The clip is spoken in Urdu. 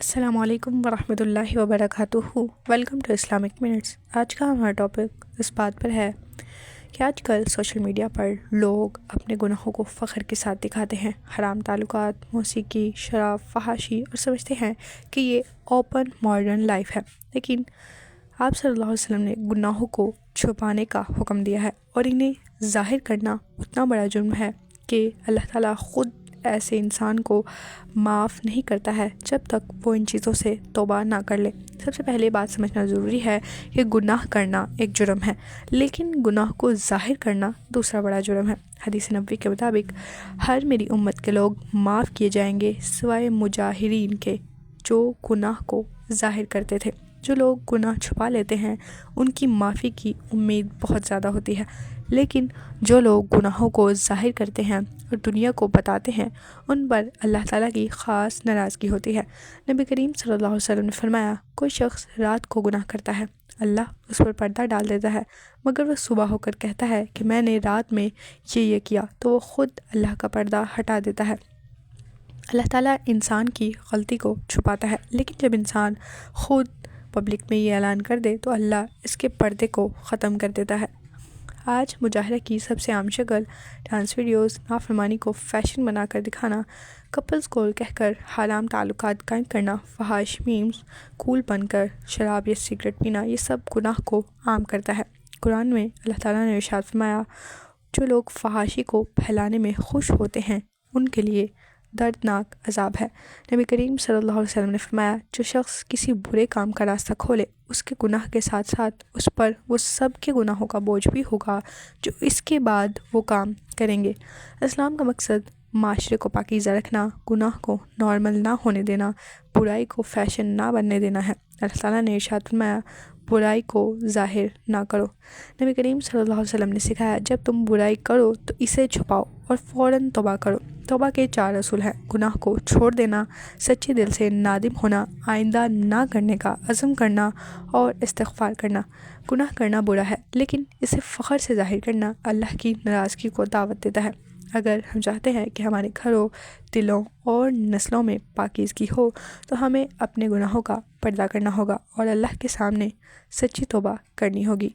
السلام علیکم ورحمۃ اللہ وبرکاتہ۔ Welcome to Islamic minutes. آج کا ہمارا ٹاپک اس بات پر ہے کہ آج کل سوشل میڈیا پر لوگ اپنے گناہوں کو فخر کے ساتھ دکھاتے ہیں، حرام تعلقات، موسیقی، شراب، فحاشی، اور سمجھتے ہیں کہ یہ اوپن ماڈرن لائف ہے۔ لیکن آپ صلی اللہ علیہ وسلم نے گناہوں کو چھپانے کا حکم دیا ہے، اور انہیں ظاہر کرنا اتنا بڑا جرم ہے کہ اللہ تعالیٰ خود ایسے انسان کو معاف نہیں کرتا ہے جب تک وہ ان چیزوں سے توبہ نہ کر لے۔ سب سے پہلے بات سمجھنا ضروری ہے کہ گناہ کرنا ایک جرم ہے، لیکن گناہ کو ظاہر کرنا دوسرا بڑا جرم ہے۔ حدیث نبوی کے مطابق ہر میری امت کے لوگ معاف کیے جائیں گے سوائے مجاہرین کے، جو گناہ کو ظاہر کرتے تھے۔ جو لوگ گناہ چھپا لیتے ہیں ان کی معافی کی امید بہت زیادہ ہوتی ہے، لیکن جو لوگ گناہوں کو ظاہر کرتے ہیں اور دنیا کو بتاتے ہیں ان پر اللہ تعالیٰ کی خاص ناراضگی ہوتی ہے۔ نبی کریم صلی اللہ علیہ وسلم نے فرمایا، کوئی شخص رات کو گناہ کرتا ہے، اللہ اس پر پردہ ڈال دیتا ہے، مگر وہ صبح ہو کر کہتا ہے کہ میں نے رات میں یہ کیا، تو وہ خود اللہ کا پردہ ہٹا دیتا ہے۔ اللہ تعالیٰ انسان کی غلطی کو چھپاتا ہے، لیکن جب انسان خود پبلک میں یہ اعلان کر دے تو اللہ اس کے پردے کو ختم کر دیتا ہے۔ آج مجاہرہ کی سب سے عام شکل ڈانس ویڈیوز، نافرمانی کو فیشن بنا کر دکھانا، کپلز کو کہہ کر حرام تعلقات قائم کرنا، فحاش میمز کول بن کر شراب یا سگریٹ پینا، یہ سب گناہ کو عام کرتا ہے۔ قرآن میں اللہ تعالیٰ نے ارشاد فرمایا، جو لوگ فحاشی کو پھیلانے میں خوش ہوتے ہیں ان کے لیے دردناک عذاب ہے۔ نبی کریم صلی اللہ علیہ وسلم نے فرمایا، جو شخص کسی برے کام کا راستہ کھولے اس کے گناہ کے ساتھ ساتھ اس پر وہ سب کے گناہوں کا بوجھ بھی ہوگا جو اس کے بعد وہ کام کریں گے۔ اسلام کا مقصد معاشرے کو پاکیزہ رکھنا، گناہ کو نارمل نہ ہونے دینا، برائی کو فیشن نہ بننے دینا ہے۔ اللہ تعالیٰ نے ارشاد فرمایا، برائی کو ظاہر نہ کرو۔ نبی کریم صلی اللہ علیہ وسلم نے سکھایا، جب تم برائی کرو تو اسے چھپاؤ اور فوراً توبہ کرو۔ توبہ کے 4 اصول ہیں: گناہ کو چھوڑ دینا، سچے دل سے نادم ہونا، آئندہ نہ کرنے کا عزم کرنا اور استغفار کرنا۔ گناہ کرنا برا ہے، لیکن اسے فخر سے ظاہر کرنا اللہ کی ناراضگی کو دعوت دیتا ہے۔ اگر ہم چاہتے ہیں کہ ہمارے گھروں، دلوں اور نسلوں میں پاکیزگی ہو تو ہمیں اپنے گناہوں کا پردہ کرنا ہوگا اور اللہ کے سامنے سچی توبہ کرنی ہوگی۔